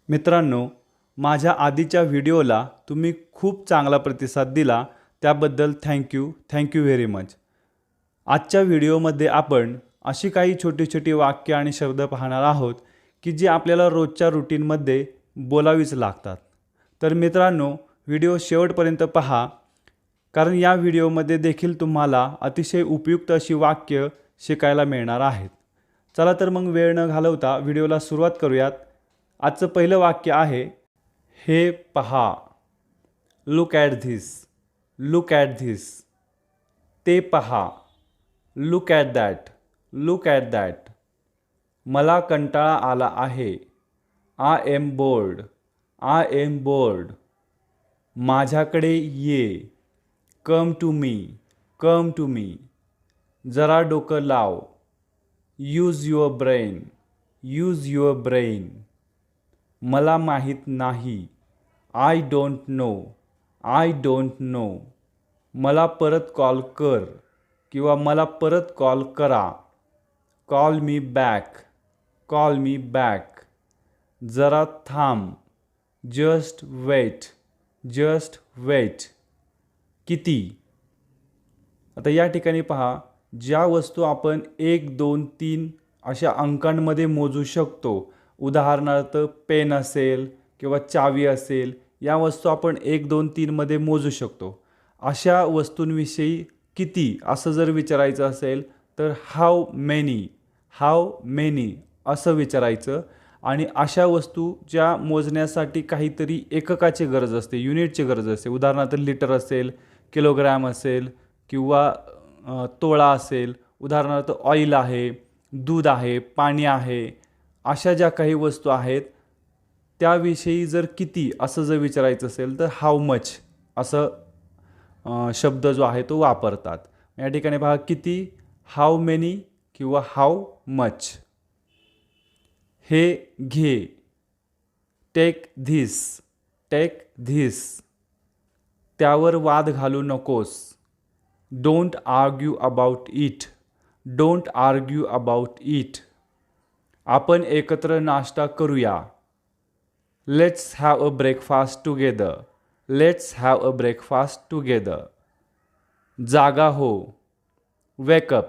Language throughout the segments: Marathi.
मित्रांनो, माझ्या आधीच्या व्हिडिओला तुम्ही खूप चांगला प्रतिसाद दिला, त्याबद्दल थँक यू व्हेरी मच. आजच्या व्हिडिओमध्ये आपण अशी काही छोटी छोटी वाक्य आणि शब्द पाहणार आहोत की जी आपल्याला रोजच्या रूटीनमध्ये बोलावीच लागतात. तर मित्रांनो, व्हिडिओ शेवटपर्यंत पहा, कारण या व्हिडिओमध्ये देखील तुम्हाला अतिशय उपयुक्त अशी वाक्य शिकायला मिळणार आहेत. चला तर मग वेळ न घालवता व्हिडिओला सुरुवात करूयात. आजचं पहिलं वाक्य आहे, हे पहा. Look at this. Look at this. ते पहा. Look at that. Look at that. मला कंटाळा आला आहे. I am bored. I am bored. माझ्याकडे ये. Come to me. Come to me. जरा डोकं लाव. Use your brain. Use your brain. मला माहीत नाही. I don't know. I don't know. मला परत कॉल कर किंवा मला परत कॉल करा. Call me back. Call me back. जरा थांब. Just wait. Just wait. किती. आता या ठिकाणी पहा, ज्या वस्तू आपण 1, 2, 3 अशा अंकांमध्ये मोजू शकतो, उदाहरणार्थ पेन असेल किंवा चावी असेल, या वस्तू आपण 1, 2, 3 मध्ये मोजू शकतो. अशा वस्तूंविषयी किती असं जर विचारायचं असेल तर हाऊ मेनी. हाऊ मेनी असं विचारायचं. आणि अशा वस्तू ज्या मोजण्यासाठी काहीतरी एककाची गरज असते, युनिटची गरज असते, उदाहरणार्थ लिटर असेल, किलोग्रॅम असेल किंवा तोळा असेल, उदाहरणार्थ ऑइल आहे, दूध आहे, पाणी आहे, अशा ज्या काही वस्तू आहेत त्याविषयी जर किती असं जर विचारायचं असेल तर हाऊ मच असं शब्द जो आहे तो वापरतात. या ठिकाणी पहा, किती, हाऊ मेनी किंवा हाऊ मच. हे घे. Take this. Take this. त्यावर वाद घालू नकोस. Don't argue about it. Don't argue about it. आपण एकत्र नाश्ता करूया. Let's have a breakfast together. Let's have a breakfast together. जागा हो. वेकअप.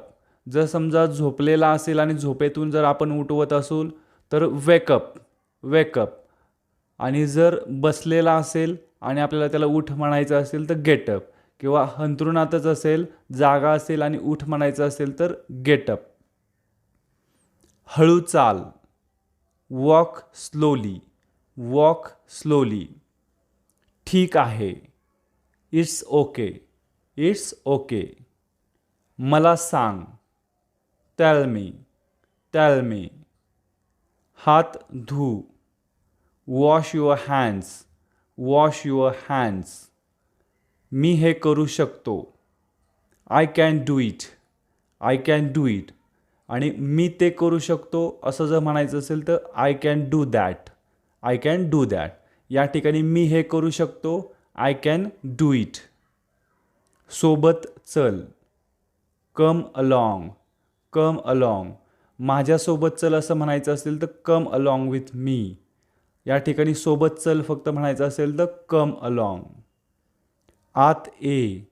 जर समजा झोपलेला असेल आणि झोपेतून जर आपण उठवत असू तर वेकअप. वेकअप. आणि जर बसलेला असेल आणि आपल्याला त्याला उठ म्हणायचं असेल तर गेटअप. किंवा अंथरुणातच असेल, जागा असेल आणि उठ म्हणायचं असेल तर गेटअप. हळू चाल. Walk slowly. Walk slowly. ठीक आहे. It's okay. It's okay. मला सांग. Tell me. Tell me. हात धू. Wash your hands. Wash your hands. मी हे करू शकतो. I can do it. I can do it. आणि मी ते करू शकतो असं जर म्हणायचं असेल तर I can do that. I can do that. या ठिकाणी मी हे करू शकतो, आय कॅन डू इट. सोबत चल. कम अलॉंग. कम अलॉंग. माझ्यासोबत चल असं म्हणायचं असेल तर कम अलॉंग विथ मी. या ठिकाणी सोबत चल फक्त म्हणायचं असेल तर कम अलॉंग. आत ये.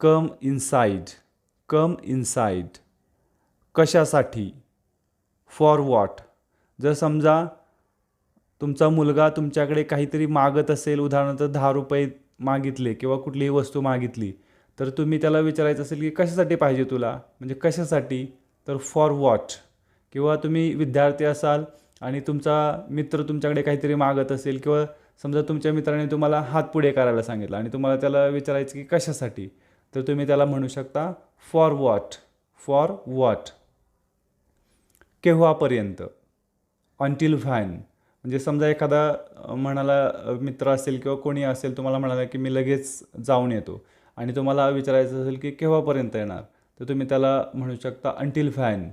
Come inside. Come inside. कशासाठी. For what. जर समजा तुमचा मुलगा तुमच्याकडे काहीतरी मागत असेल, उदाहरणार्थ 10 रुपये मागितले किंवा कुठलीही वस्तू मागितली, तर तुम्ही त्याला विचारायचं असेल की कशासाठी पाहिजे तुला, म्हणजे कशासाठी, तर फॉर वॉट. किंवा तुम्ही विद्यार्थी असाल आणि तुमचा मित्र तुमच्याकडे काहीतरी मागत असेल किंवा समजा तुमच्या मित्राने तुम्हाला हात पुढे करायला सांगितलं आणि तुम्हाला त्याला विचारायचं की कशासाठी, तर तुम्ही त्याला म्हणू शकता फॉर वॉट. For what. केव्हापर्यंत. Until when. म्हणजे समजा एखादा म्हणाला मित्र असेल किंवा कोणी असेल, तुम्हाला म्हणाला की मी लगेच जाऊन येतो आणि तुम्हाला विचारायचं असेल की केव्हापर्यंत येणार, तर तुम्ही त्याला म्हणू शकता अंटिल व्हॅन.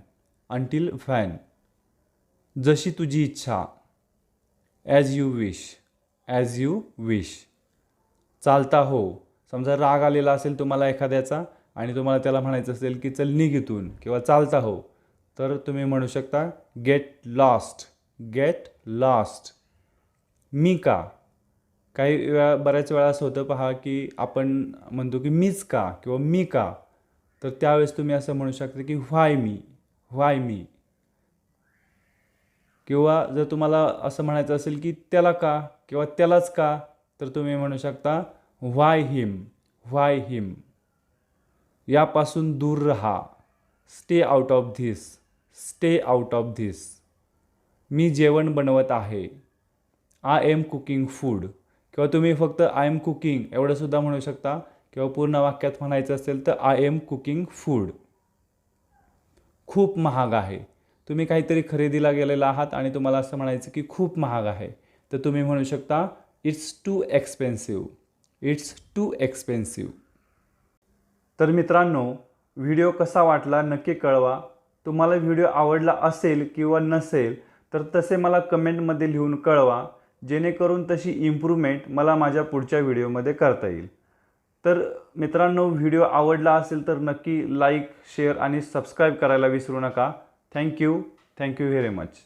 Until van. जशी तुझी इच्छा. As you wish. As you wish. चालता हो. समजा राग आलेला असेल तुम्हाला एखाद्याचा आणि तुम्हाला त्याला म्हणायचं असेल की चल निघ इथून किंवा चालता हो, तर तुम्ही म्हणू शकता गेट लॉस्ट. Get lost. मी का. काही वेळा बऱ्याच वेळा असं होतं पहा की आपण म्हणतो की मीच का किंवा मी का. तर त्यावेळेस तुम्ही असं म्हणू शकता की व्हाय मी, व्हाय मी. किंवा जर तुम्हाला असं म्हणायचं असेल की त्याला का किंवा त्यालाच का, तर तुम्ही म्हणू शकता व्हाय हिम, व्हाय हिम. यापासून दूर राहा. Stay out of this, stay out of this. मी जेवण बनवत आहे. I am cooking food. किंवा तुम्ही फक्त आय एम कुकिंग एवढंसुद्धा म्हणू शकता. किंवा पूर्ण वाक्यात म्हणायचं असेल तर आय एम कुकिंग फूड. खूप महाग आहे. तुम्ही काहीतरी खरेदीला गेलेला आहात आणि तुम्हाला असं म्हणायचं की खूप महाग आहे, तर तुम्ही म्हणू शकता it's too expensive, it's too expensive. तर मित्रांनो, व्हिडिओ कसा वाटला नक्की कळवा. तुम्हाला व्हिडिओ आवडला असेल किंवा नसेल तर तसे मला कमेंटमध्ये लिहून कळवा, जेणेकरून तशी इम्प्रूव्हमेंट मला माझ्या पुढच्या व्हिडिओमध्ये करता येईल. तर मित्रांनो, व्हिडिओ आवडला असेल तर नक्की लाईक, शेअर आणि सबस्क्राईब करायला विसरू नका. Thank you very much.